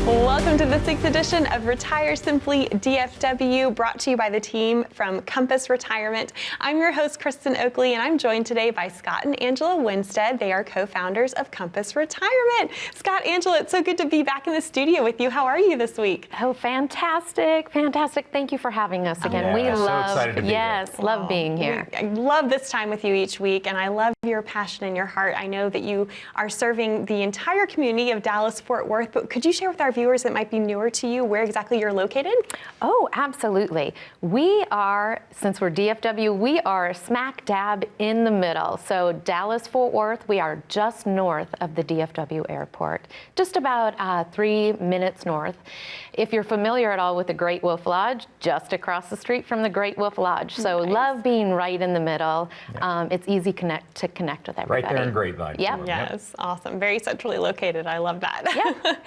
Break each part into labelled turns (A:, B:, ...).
A: Welcome to the 6th edition of Retire Simply DFW, brought to you by the team from Compass Retirement. I'm your host, Kristen Oakley, and I'm joined today by Scott and Angela Winstead. They are co-founders of Compass Retirement. Scott, Angela, it's so good to be back in the studio with you. How are you this week?
B: Oh, fantastic, fantastic. Thank you for having us again.
C: Yeah, so excited to be here.
B: Love being here.
A: I love this time with you each week, and I love your passion and your heart. I know that you are serving the entire community of Dallas-Fort Worth, but could you share with our viewers that might be newer to you where exactly you're located?
B: Oh, absolutely. We are, since we're DFW, we are smack dab in the middle. So Dallas-Fort Worth, we are just north of the DFW airport, just about 3 minutes north. If you're familiar at all with the Great Wolf Lodge, just across the street from the Great Wolf Lodge. So love being right in the middle.
C: Yep.
B: It's easy to connect with everybody.
C: Right there in Grapevine.
B: Yep.
A: Yes, awesome. Very centrally located. I love that.
B: Yep.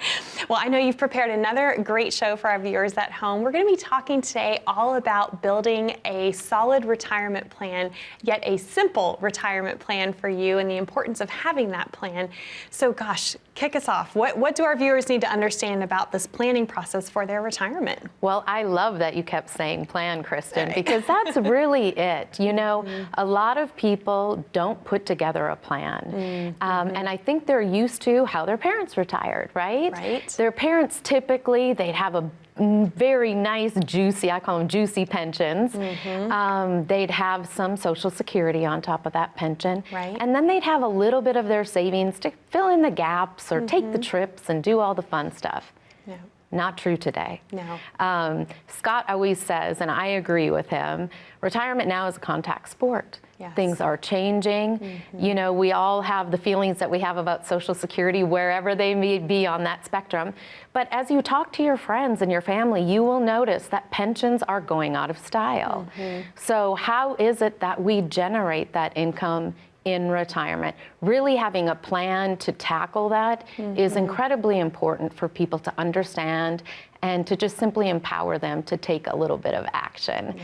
A: Well, I know you've prepared another great show for our viewers at home. We're going to be talking today all about building a solid retirement plan, yet a simple retirement plan for you, and the importance of having that plan. So gosh, kick us off. What do our viewers need to understand about this planning process for their retirement?
B: Well, I love that you kept saying plan, Kristen, because that's really it. You know, a lot of people don't put together a plan. And I think they're used to how their parents retired, right?
A: Right.
B: Their parents typically, they'd have a very nice, juicy, I call them juicy pensions. They'd have some Social Security on top of that pension.
A: Right.
B: And then they'd have a little bit of their savings to fill in the gaps or take the trips and do all the fun stuff.
A: No.
B: Not true today.
A: No.
B: Scott always says, and I agree with him, retirement now is a contact sport.
A: Yes.
B: Things are changing. You know, we all have the feelings that we have about Social Security, wherever they may be on that spectrum. But as you talk to your friends and your family, you will notice that pensions are going out of style. So how is it that we generate that income in retirement? Really having a plan to tackle that is incredibly important for people to understand and to just simply empower them to take a little bit of action.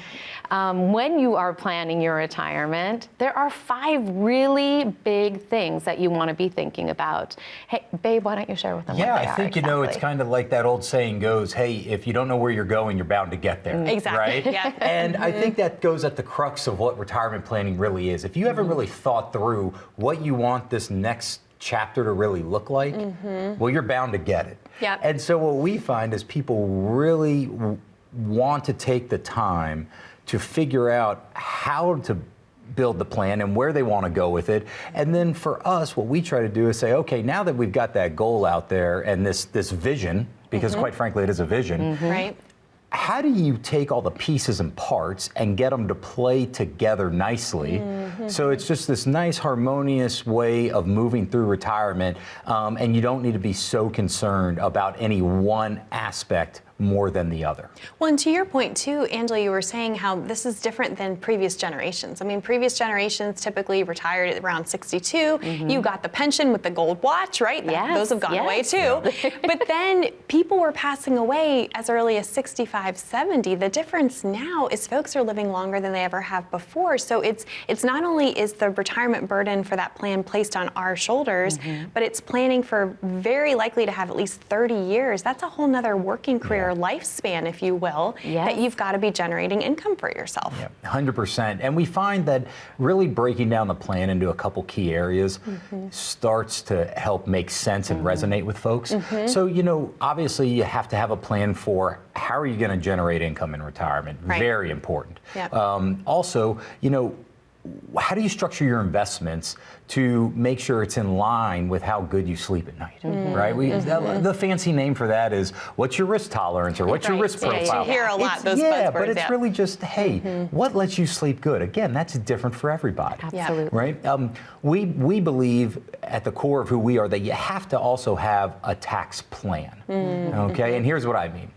B: When you are planning your retirement, there are 5 really big things that you want to be thinking about. Hey, babe, why don't you share with them
C: Yeah,
B: what they
C: I
B: are
C: think, you know, it's
B: exactly?
C: kind of like that old saying goes, hey, if you don't know where you're going, you're bound to get there.
A: Exactly.
C: Right?
A: Yeah.
C: And I think that goes at the crux of what retirement planning really is. If you haven't really thought through what you want this next chapter to really look like, well, you're bound to get it.
A: Yep.
C: And so what we find is people really want to take the time to figure out how to build the plan and where they want to go with it. And then for us, what we try to do is say, okay, now that we've got that goal out there and this vision, because quite frankly, it is a vision,
A: Right.
C: how do you take all the pieces and parts and get them to play together nicely? So it's just this nice harmonious way of moving through retirement, and you don't need to be so concerned about any one aspect more than the other.
A: Well, and to your point too, Angela, you were saying how this is different than previous generations. I mean, previous generations typically retired at around 62. You got the pension with the gold watch, right?
B: Yes,
A: Those have gone away
B: yes.
A: too. But then people were passing away as early as 65, 70. The difference now is folks are living longer than they ever have before. So it's not only is the retirement burden for that plan placed on our shoulders, but it's planning for very likely to have at least 30 years. That's a whole nother working career lifespan, if you will, that you've got to be generating income for yourself.
C: Yeah, 100%. And we find that really breaking down the plan into a couple key areas starts to help make sense and resonate with folks. So, you know, obviously you have to have a plan for how are you going to generate income in retirement.
A: Right.
C: Very important.
A: Yep.
C: Also, you know, how do you structure your investments to make sure it's in line with how good you sleep at night, right? The fancy name for that is what's your risk tolerance or what's your risk profile?
A: You hear a lot those
C: Yeah,
A: buzzwords,
C: but it's really just, hey, what lets you sleep good? Again, that's different for everybody.
B: Absolutely.
C: Right? We believe at the core of who we are that you have to also have a tax plan, okay? And here's what I mean.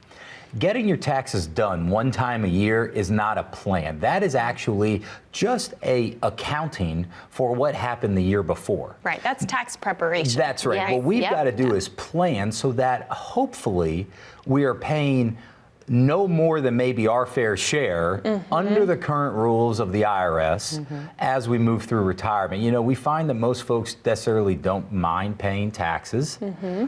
C: Getting your taxes done one time a year is not a plan. That is actually just a accounting for what happened the year before.
A: Right, that's tax preparation.
C: That's right.
B: Yes.
C: What we've
B: Yep.
C: got to do is plan so that hopefully we are paying no more than maybe our fair share under the current rules of the IRS as we move through retirement. You know, we find that most folks necessarily don't mind paying taxes,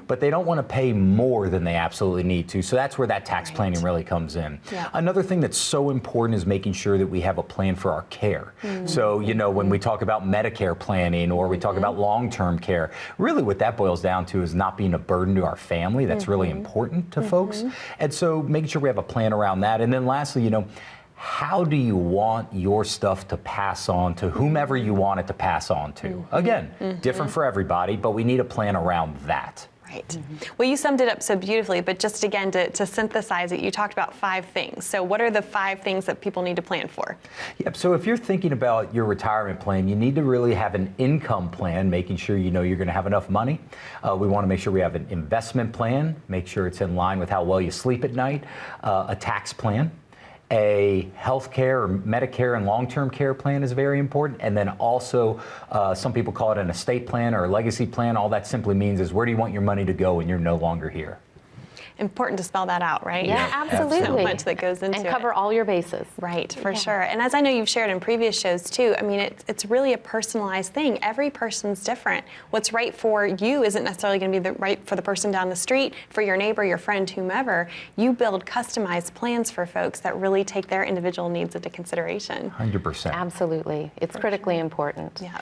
C: but they don't want to pay more than they absolutely need to. So that's where that tax planning really comes in.
A: Yeah.
C: Another thing that's so important is making sure that we have a plan for our care. So, you know, when we talk about Medicare planning or we talk about long-term care, really what that boils down to is not being a burden to our family. That's really important to folks. And so making sure we have a plan around that. And then lastly, you know, how do you want your stuff to pass on to whomever you want it to pass on to? Again, different for everybody, but we need a plan around that.
A: Right. Well, you summed it up so beautifully, but just again, to synthesize it, you talked about 5 things. So what are the 5 things that people need to plan for?
C: Yep, so if you're thinking about your retirement plan, you need to really have an income plan, making sure you know you're going to have enough money. We want to make sure we have an investment plan, make sure it's in line with how well you sleep at night, a tax plan. A health care or Medicare and long-term care plan is very important. And then also, some people call it an estate plan or a legacy plan. All that simply means is where do you want your money to go when you're no longer here?
A: Important to spell that out, right?
B: Yeah, absolutely.
A: So much that goes into
B: and cover all your bases.
A: Right, for sure. And as I know you've shared in previous shows too, I mean, it's really a personalized thing. Every person's different. What's right for you isn't necessarily going to be right for the person down the street, for your neighbor, your friend, whomever. You build customized plans for folks that really take their individual needs into consideration.
C: 100%.
B: Absolutely. It's critically important.
A: Yeah.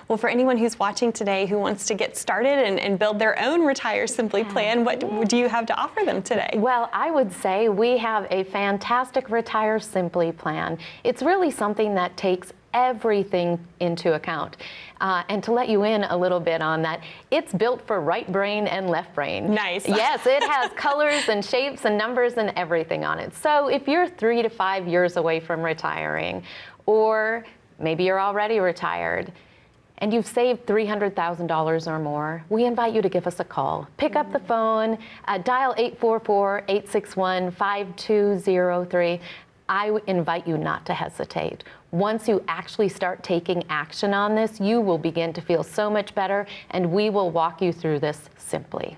A: Well, for anyone who's watching today who wants to get started and build their own RetireSimply plan, what do you have to offer them today?
B: Well, I would say we have a fantastic RetireSimply plan. It's really something that takes everything into account. And to let you in a little bit on that, it's built for right brain and left brain.
A: Nice.
B: Yes, it has colors and shapes and numbers and everything on it. So if you're 3 to 5 years away from retiring, or maybe you're already retired, and you've saved $300,000 or more, we invite you to give us a call. Pick up the phone, dial 844-861-5203. I invite you not to hesitate. Once you actually start taking action on this, you will begin to feel so much better, and we will walk you through this simply.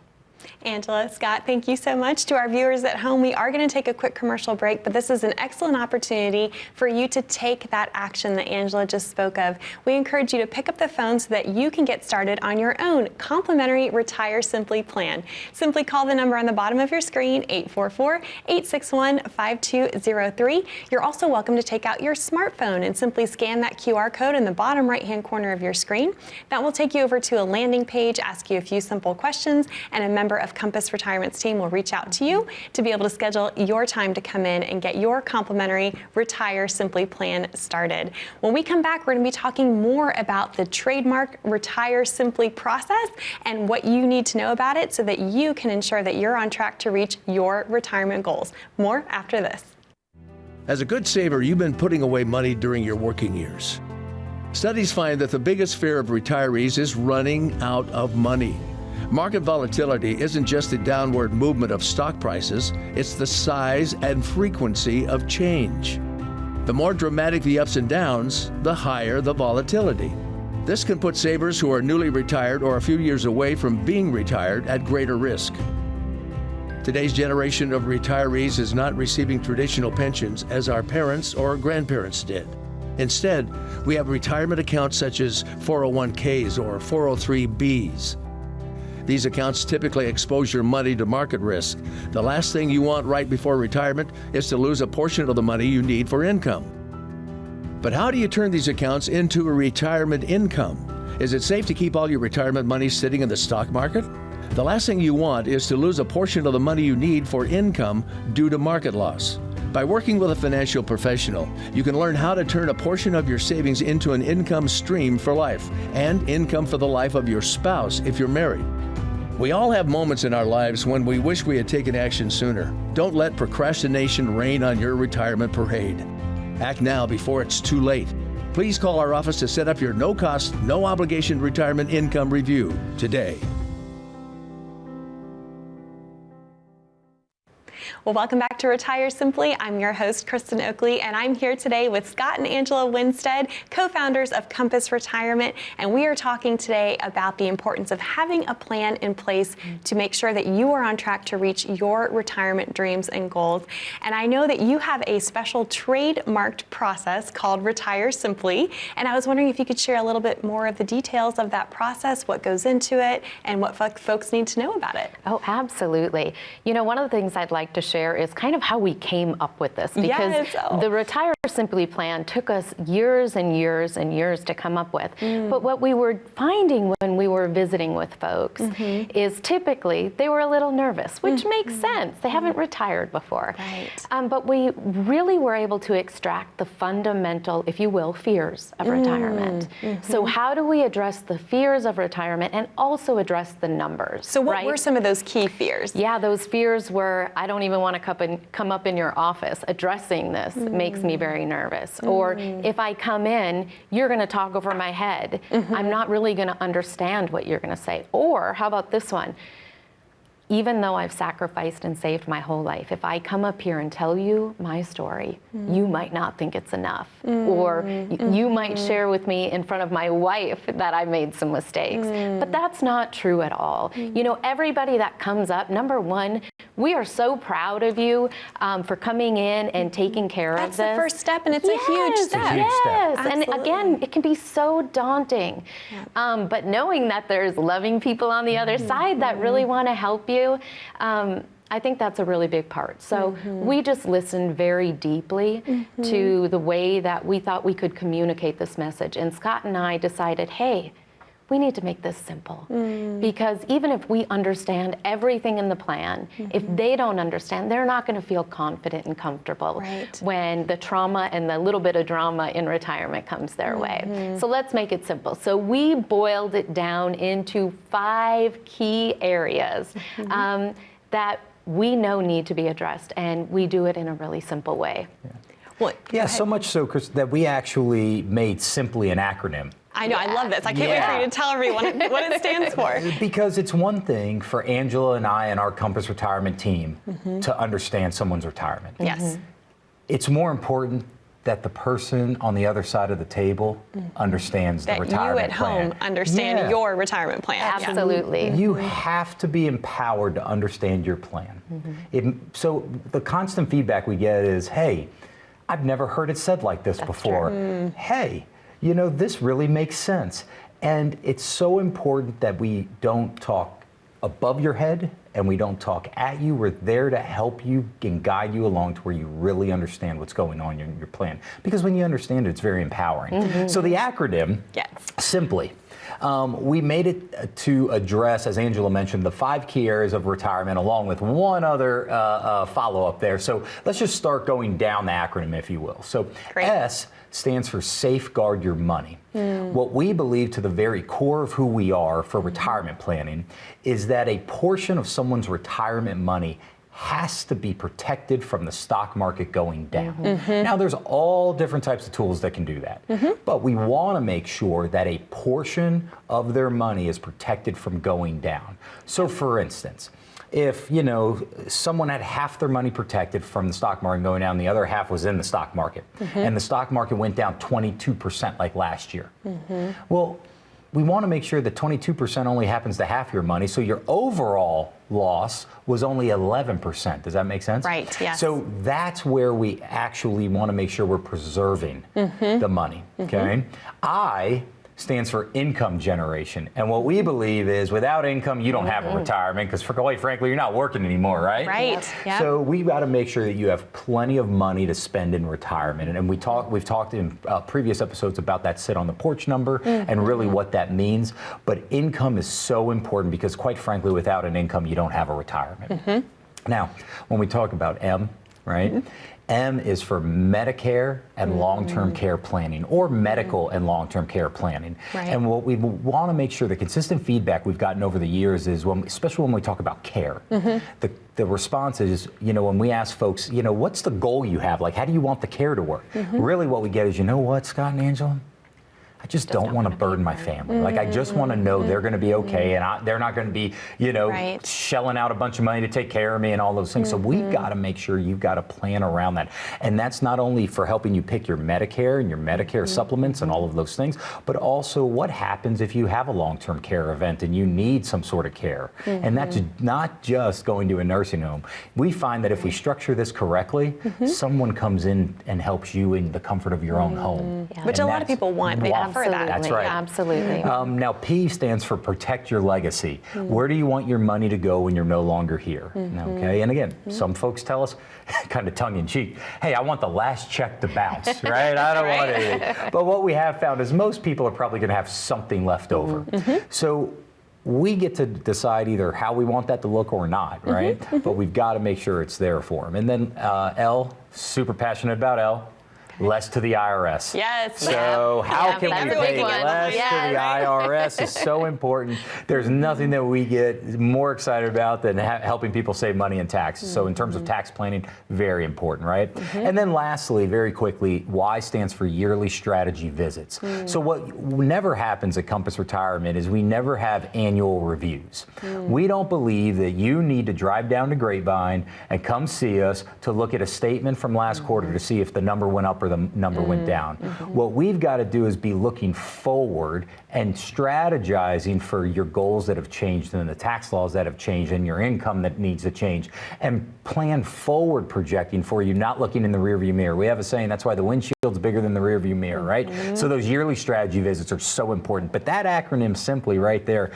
A: Angela, Scott, thank you so much. To our viewers at home, we are going to take a quick commercial break, but this is an excellent opportunity for you to take that action that Angela just spoke of. We encourage you to pick up the phone so that you can get started on your own complimentary RetireSimply plan. Simply call the number on the bottom of your screen, 844-861-5203. You're also welcome to take out your smartphone and simply scan that QR code in the bottom right-hand corner of your screen. That will take you over to a landing page, ask you a few simple questions, and a member of Compass Retirement's team will reach out to you to be able to schedule your time to come in and get your complimentary RetireSimply plan started. When we come back, we're going to be talking more about the trademark RetireSimply process and what you need to know about it so that you can ensure that you're on track to reach your retirement goals. More after this.
D: As a good saver, you've been putting away money during your working years. Studies find that the biggest fear of retirees is running out of money. Market volatility isn't just the downward movement of stock prices, it's the size and frequency of change. The more dramatic the ups and downs, the higher the volatility. This can put savers who are newly retired or a few years away from being retired at greater risk. Today's generation of retirees is not receiving traditional pensions as our parents or grandparents did. Instead, we have retirement accounts such as 401ks or 403bs. These accounts typically expose your money to market risk. The last thing you want right before retirement is to lose a portion of the money you need for income. But how do you turn these accounts into a retirement income? Is it safe to keep all your retirement money sitting in the stock market? The last thing you want is to lose a portion of the money you need for income due to market loss. By working with a financial professional, you can learn how to turn a portion of your savings into an income stream for life and income for the life of your spouse if you're married. We all have moments in our lives when we wish we had taken action sooner. Don't let procrastination reign on your retirement parade. Act now before it's too late. Please call our office to set up your no-cost, no-obligation retirement income review today.
A: Well, welcome back to Retire Simply. I'm your host, Kristen Oakley, and I'm here today with Scott and Angela Winstead, co-founders of Compass Retirement, and we are talking today about the importance of having a plan in place to make sure that you are on track to reach your retirement dreams and goals. And I know that you have a special trademarked process called Retire Simply, and I was wondering if you could share a little bit more of the details of that process, what goes into it, and what folks need to know about it.
B: Oh, absolutely. You know, one of the things I'd like to share is kind of how we came up with this, because the Retire Simply Plan took us years and years and years to come up with. But what we were finding when we were visiting with folks is typically they were a little nervous, which makes sense. They haven't retired before. But we really were able to extract the fundamental, if you will, fears of retirement. So how do we address the fears of retirement and also address the numbers?
A: So what were some of those key fears?
B: Yeah, those fears were, I don't even want to come up in your office. Addressing this makes me very nervous. Or if I come in, you're going to talk over my head. I'm not really going to understand what you're going to say. Or how about this one? Even though I've sacrificed and saved my whole life, if I come up here and tell you my story, you might not think it's enough. Or you might share with me in front of my wife that I made some mistakes. But that's not true at all. You know, everybody that comes up, number one, we are so proud of you for coming in and taking care of this.
A: That's the first step, and it's a huge step.
B: Yes, and
A: Absolutely.
B: again, it can be so daunting. But knowing that there's loving people on the other side that really want to help you, I think that's a really big part. So we just listened very deeply to the way that we thought we could communicate this message. And Scott and I decided, hey, we need to make this simple. Because even if we understand everything in the plan, if they don't understand, they're not going to feel confident and comfortable when the trauma and the little bit of drama in retirement comes their way. So let's make it simple. So we boiled it down into 5 key areas that we know need to be addressed, and we do it in a really simple way.
C: Yeah, so much so, Chris, that we actually made Simply an acronym.
A: I know, I love this. I can't wait for you to tell everyone what it stands for.
C: Because it's one thing for Angela and I and our Compass Retirement team to understand someone's retirement.
A: Yes.
C: It's more important that the person on the other side of the table understands the retirement
A: plan. That you at home understand your retirement plan.
B: Absolutely.
C: You have to be empowered to understand your plan. So the constant feedback we get is, hey, I've never heard it said like this before. Hey, you know, this really makes sense. And it's so important that we don't talk above your head and we don't talk at you. We're there to help you and guide you along to where you really understand what's going on in your plan. Because when you understand it, it's very empowering. So the acronym, Simply, we made it to address, as Angela mentioned, the 5 key areas of retirement, along with one other follow-up there. So let's just start going down the acronym, if you will. So S stands for safeguard your money. What we believe to the very core of who we are for retirement planning is that a portion of someone's retirement money has to be protected from the stock market going down. Now, there's all different types of tools that can do that, but we want to make sure that a portion of their money is protected from going down. So, for instance, if, you know, someone had half their money protected from the stock market going down, the other half was in the stock market, and the stock market went down 22% like last year. Well, we want to make sure that 22% only happens to half your money, so your overall loss was only 11%. Does that make sense?
A: Right, yes.
C: So that's where we actually want to make sure we're preserving the money, okay? I stands for income generation. And what we believe is without income, you don't have a retirement, because quite frankly, you're not working anymore, right?
A: Right. Yep.
C: So we've got to make sure that you have plenty of money to spend in retirement. And we've talked in previous episodes about that sit on the porch number and really what that means. But income is so important because quite frankly, without an income, you don't have a retirement. Now, when we talk about M, right? M is for Medicare and long-term care planning, or medical and long-term care planning. And what we want to make sure, the consistent feedback we've gotten over the years is, especially when we talk about care, the response is, you know, when we ask folks, you know, what's the goal you have? Like, how do you want the care to work? Really what we get is, you know what, Scott and Angela? I just don't want to burden my family. Like, I just want to know they're going to be okay, and they're not going to be, you know,
A: Right.
C: shelling out a bunch of money to take care of me and all those things. So we've got to make sure you've got a plan around that. And that's not only for helping you pick your Medicare and your Medicare supplements and all of those things, but also what happens if you have a long-term care event and you need some sort of care. And that's not just going to a nursing home. We find that if we structure this correctly, someone comes in and helps you in the comfort of your own home.
B: Yeah.
A: Which a lot of people want. They offer that.
C: That's right.
B: Absolutely.
C: Now, P stands for protect your legacy. Where do you want your money to go when you're no longer here? Okay, and again, some folks tell us, kind of tongue-in-cheek, hey, I want the last check to bounce, right? I don't want anything. But what we have found is most people are probably going to have something left over. So we get to decide either how we want that to look or not, right? But we've got to make sure it's there for them. And then L, super passionate about L. Less to the IRS.
A: Yes.
C: So how can
B: that's
C: we
B: a big
C: pay
B: one.
C: less to the IRS is so important. There's nothing that we get more excited about than helping people save money in taxes. So in terms of tax planning, very important, right? And then lastly, very quickly, Y stands for yearly strategy visits. So what never happens at Compass Retirement is we never have annual reviews. We don't believe that you need to drive down to Grapevine and come see us to look at a statement from last quarter to see if the number went up or the number went down. What we've got to do is be looking forward and strategizing for your goals that have changed and the tax laws that have changed and your income that needs to change, and plan forward projecting for you, not looking in the rearview mirror. We have a saying, that's why the windshield's bigger than the rearview mirror, right? So those yearly strategy visits are so important. But that acronym simply right there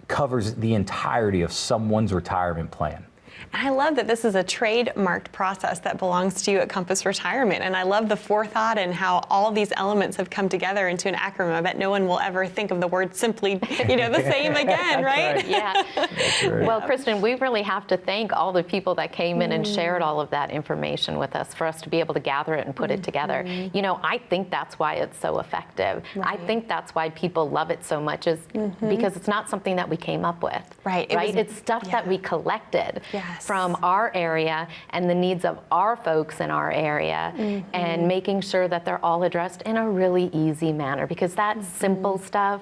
C: covers the entirety of someone's retirement plan.
A: And I love that this is a trademarked process that belongs to you at Compass Retirement. And I love the forethought and how all these elements have come together into an acronym. I bet no one will ever think of the word simply, you know, the same again, right?
B: Yeah.
C: right.
B: Well, Kristen, we really have to thank all the people that came in and shared all of that information with us for us to be able to gather it and put it together. You know, I think that's why it's so effective. I think that's why people love it so much, is because it's not something that we came up with.
A: Right.
B: It's stuff that we collected from our area and the needs of our folks in our area, and making sure that they're all addressed in a really easy manner, because that simple stuff,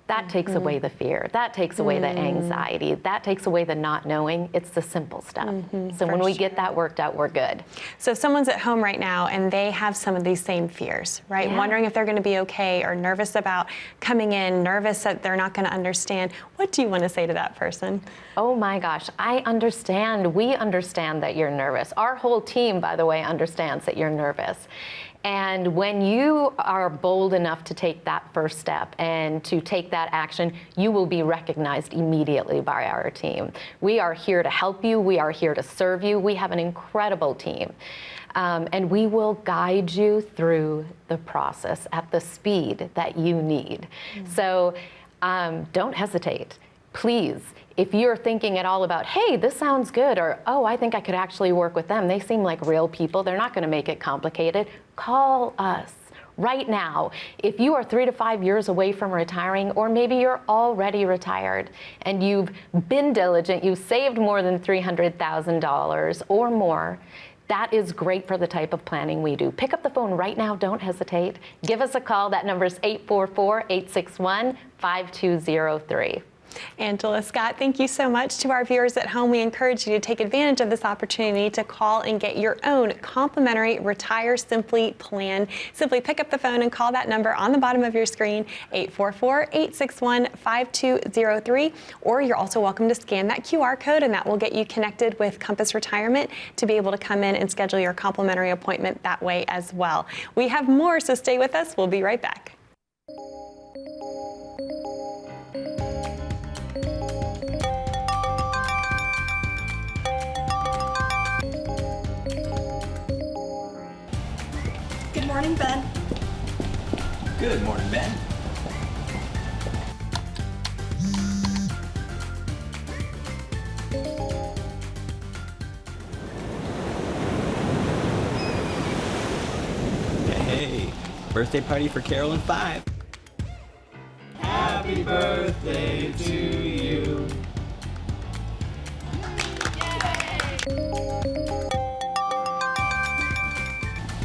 B: that takes away the fear, that takes away the anxiety, that takes away the not knowing. It's the simple stuff. So when we get that worked out, we're good.
A: So if someone's at home right now and they have some of these same fears, right?
B: Yeah.
A: Wondering if they're going to be okay, or nervous about coming in, nervous that they're not going to understand, what do you want to say to that person?
B: Oh my gosh, I understand. We understand that you're nervous. Our whole team, by the way, understands that you're nervous. And when you are bold enough to take that first step and to take that action, you will be recognized immediately by our team. We are here to help you. We are here to serve you. We have an incredible team. And we will guide you through the process at the speed that you need. So don't hesitate. Please, if you're thinking at all about, hey, this sounds good, or, oh, I think I could actually work with them, they seem like real people, they're not going to make it complicated, call us right now. If you are 3 to 5 years away from retiring, or maybe you're already retired and you've been diligent, you've saved more than $300,000 or more, that is great for the type of planning we do. Pick up the phone right now. Don't hesitate. Give us a call. That number is 844-861-5203.
A: Angela, Scott, thank you so much. To our viewers at home, we encourage you to take advantage of this opportunity to call and get your own complimentary RetireSimply Plan. Simply pick up the phone and call that number on the bottom of your screen, 844-861-5203, or you're also welcome to scan that QR code, and that will get you connected with Compass Retirement to be able to come in and schedule your complimentary appointment that way as well. We have more, so stay with us. We'll be right back.
E: Good morning, Ben.
F: Good morning, Ben. Hey, birthday party for Carol and 5. Happy birthday to you.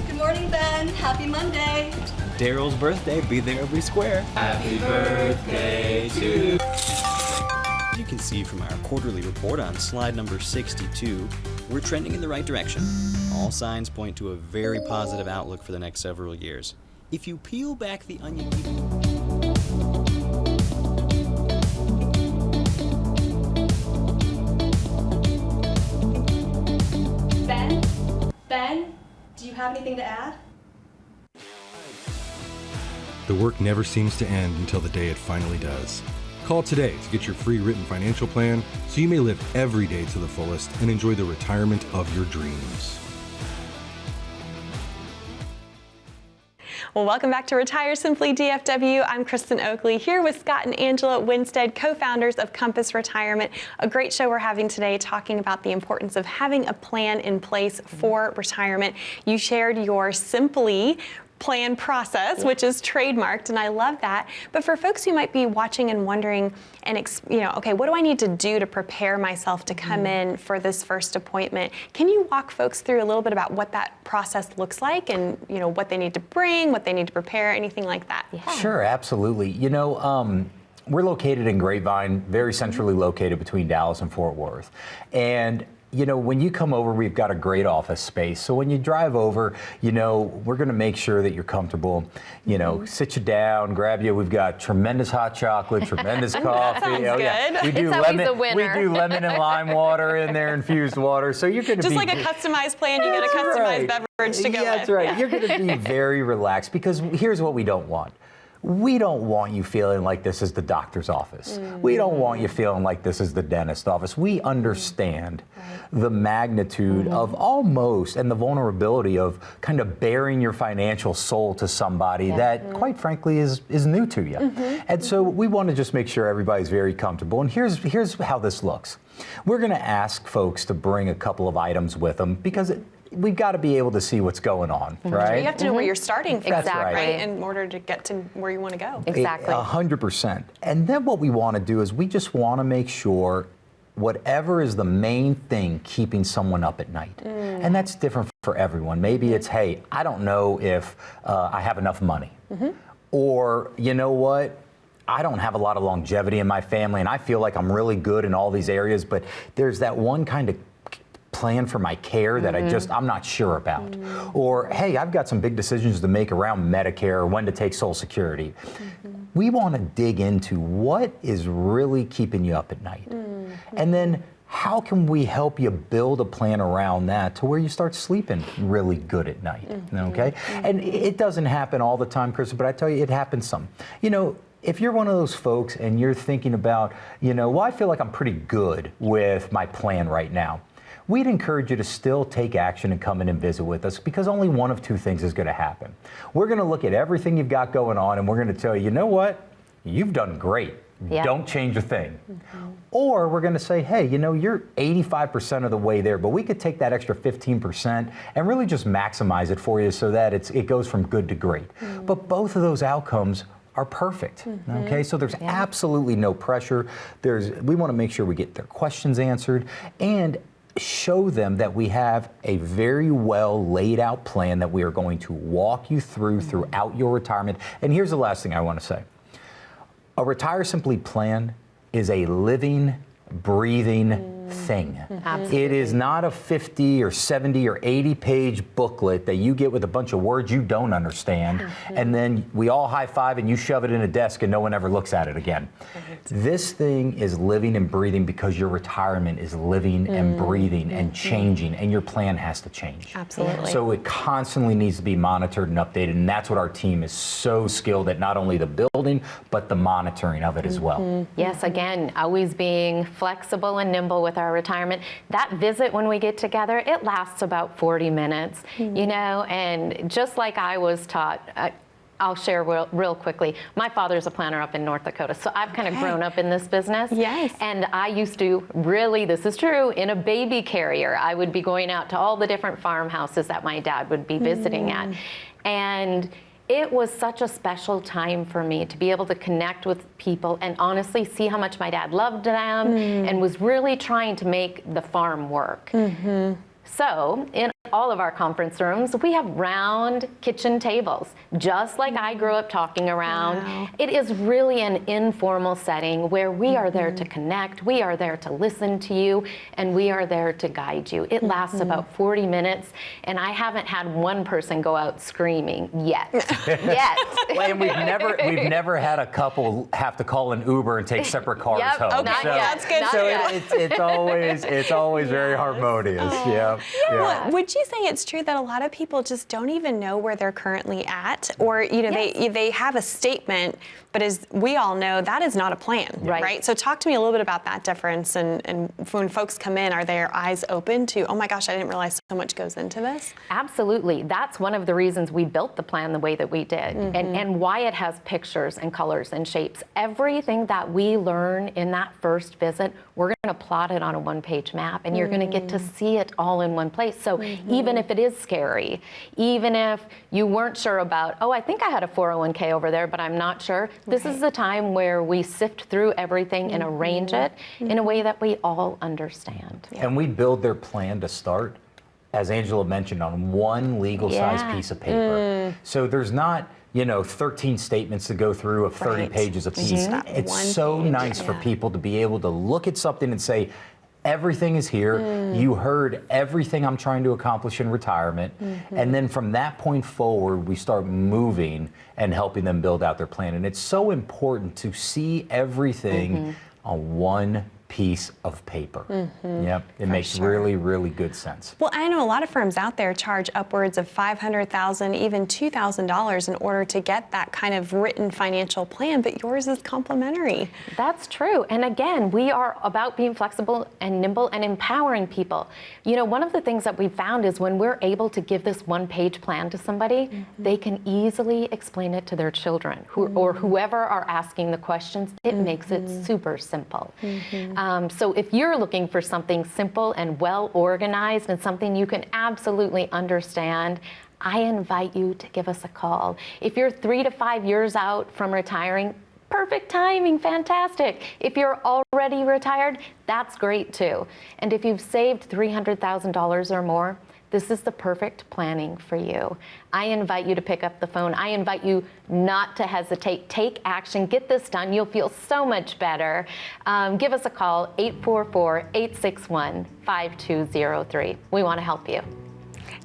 E: Good morning, Ben. Happy Monday.
F: Daryl's birthday, be there every square. Happy birthday to you. As you can see from our quarterly report on slide number 62, we're trending in the right direction. All signs point to a very positive outlook for the next several years. If you peel back the onion
E: Ben, do you have anything to add?
G: The work never seems to end until the day it finally does. Call today to get your free written financial plan so you may live every day to the fullest and enjoy the retirement of your dreams.
A: Well, welcome back to Retire Simply DFW. I'm Kristen Oakley here with Scott and Angela Winstead, co-founders of Compass Retirement. A great show we're having today talking about the importance of having a plan in place for retirement. You shared your Simply Plan process, which is trademarked, and I love that. But for folks who might be watching and wondering, and okay, what do I need to do to prepare myself to come in for this first appointment? Can you walk folks through a little bit about what that process looks like, and what they need to bring, what they need to prepare, anything like that?
B: Yeah.
C: Sure, absolutely. We're located in Grapevine, very centrally located between Dallas and Fort Worth, and when you come over, we've got a great office space. So when you drive over, we're going to make sure that you're comfortable. Sit you down, grab you. We've got tremendous hot chocolate, tremendous coffee.
A: Sounds good.
C: We do
B: It's always
C: lemon.
B: a winner.
C: We do lemon and lime water in there, infused water. So you're going to
A: Just
C: be
A: like a customized plan, you get a customized beverage to go with.
C: That's right.
A: Yeah.
C: You're going to be very relaxed, because here's what we don't want. We don't want you feeling like this is the doctor's office. We don't want you feeling like this is the dentist's office. We understand the magnitude of almost, and the vulnerability of kind of bearing your financial soul to somebody that, quite frankly, is new to you. And so we want to just make sure everybody's very comfortable. And here's how this looks. We're going to ask folks to bring a couple of items with them, because we've got to be able to see what's going on, right?
A: You have to know where you're starting from,
B: Exactly.
A: right? In order to get to where you want to go.
B: Exactly.
C: 100%. And then what we want to do is we just want to make sure whatever is the main thing keeping someone up at night. And that's different for everyone. Maybe it's, hey, I don't know if I have enough money. Or, you know what? I don't have a lot of longevity in my family, and I feel like I'm really good in all these areas, but there's that one kind of plan for my care that I'm not sure about. Or, hey, I've got some big decisions to make around Medicare, or when to take Social Security. We want to dig into what is really keeping you up at night. And then how can we help you build a plan around that to where you start sleeping really good at night, okay? And it doesn't happen all the time, Chris, but I tell you, it happens some. If you're one of those folks and you're thinking about, well, I feel like I'm pretty good with my plan right now, we'd encourage you to still take action and come in and visit with us, because only one of two things is going to happen. We're going to look at everything you've got going on, and we're going to tell you, you know what? You've done great.
B: Yeah.
C: Don't change a thing. Or we're going to say, hey, you're 85% of the way there, but we could take that extra 15% and really just maximize it for you so that it goes from good to great. But both of those outcomes are perfect, okay? So there's absolutely no pressure. We want to make sure we get their questions answered, and show them that we have a very well laid out plan that we are going to walk you through throughout your retirement. And here's the last thing I want to say. A Retire Simply plan is a living, breathing thing.
B: Absolutely.
C: It is not a 50 or 70 or 80 page booklet that you get with a bunch of words you don't understand, and then we all high five and you shove it in a desk and no one ever looks at it again. This thing is living and breathing, because your retirement is living and breathing and changing, and your plan has to change.
A: Absolutely.
C: So it constantly needs to be monitored and updated, and that's what our team is so skilled at, not only the building, but the monitoring of it as well.
B: Yes, again, always being flexible and nimble with our retirement. That visit when we get together, it lasts about 40 minutes, and just like I was taught, I'll share real quickly. My father's a planner up in North Dakota, so I've kind of grown up in this business.
A: Yes.
B: And I used to really, this is true, in a baby carrier, I would be going out to all the different farmhouses that my dad would be visiting at. And it was such a special time for me to be able to connect with people and honestly see how much my dad loved them and was really trying to make the farm work. So in all of our conference rooms, we have round kitchen tables, just like I grew up talking around.
A: Wow.
B: It is really an informal setting where we are there to connect, we are there to listen to you, and we are there to guide you. It lasts about 40 minutes, and I haven't had one person go out screaming yet. Yet.
C: And we've never had a couple have to call an Uber and take separate cars
B: Yep.
C: home.
B: Not
C: so,
B: yet.
A: That's good.
B: Not
C: So
B: yet.
C: it's always very harmonious. Yeah.
A: Well, would you say it's true that a lot of people just don't even know where they're currently at, or they have a statement, but as we all know, that is not a plan, right? So talk to me a little bit about that difference, and when folks come in, are their eyes open to, oh my gosh, I didn't realize so much goes into this?
B: Absolutely. That's one of the reasons we built the plan the way that we did, and why it has pictures and colors and shapes. Everything that we learn in that first visit, we're going to plot it on a one-page map, and you're going to get to see it all in one place. So even if it is scary, even if you weren't sure about, oh, I think I had a 401k over there, but I'm not sure, this is the time where we sift through everything and arrange it in a way that we all understand.
C: And we build their plan to start, as Angela mentioned, on one legal-sized piece of paper. So there's not, 13 statements to go through of 30 pages apiece. It's so nice for people to be able to look at something and say, everything is here. You heard everything I'm trying to accomplish in retirement. And then from that point forward, we start moving and helping them build out their plan. And it's so important to see everything on one piece of paper. Yep, it makes really, really good sense.
A: Well, I know a lot of firms out there charge upwards of $500,000, even $2,000 in order to get that kind of written financial plan, but yours is complimentary.
B: That's true. And again, we are about being flexible and nimble and empowering people. One of the things that we found is when we're able to give this one-page plan to somebody, they can easily explain it to their children or whoever are asking the questions. It makes it super simple. So if you're looking for something simple and well organized and something you can absolutely understand, I invite you to give us a call. If you're 3 to 5 years out from retiring, perfect timing, fantastic. If you're already retired, that's great too. And if you've saved $300,000 or more, this is the perfect planning for you. I invite you to pick up the phone. I invite you not to hesitate. Take action. Get this done. You'll feel so much better. Give us a call, 844-861-5203. We want to help you.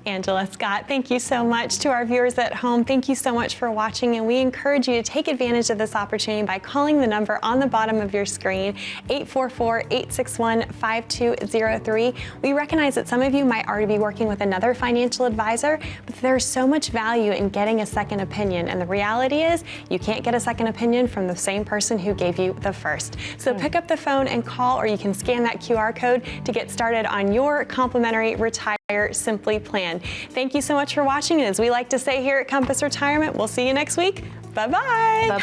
A: Angela, Scott, thank you so much. To our viewers at home, thank you so much for watching, and we encourage you to take advantage of this opportunity by calling the number on the bottom of your screen, 844-861-5203. We recognize that some of you might already be working with another financial advisor, but there's so much value in getting a second opinion, and the reality is you can't get a second opinion from the same person who gave you the first. So pick up the phone and call, or you can scan that QR code to get started on your complimentary RetireSimply Plan. Thank you so much for watching, and as we like to say here at Compass Retirement, we'll see you next week. Bye-bye.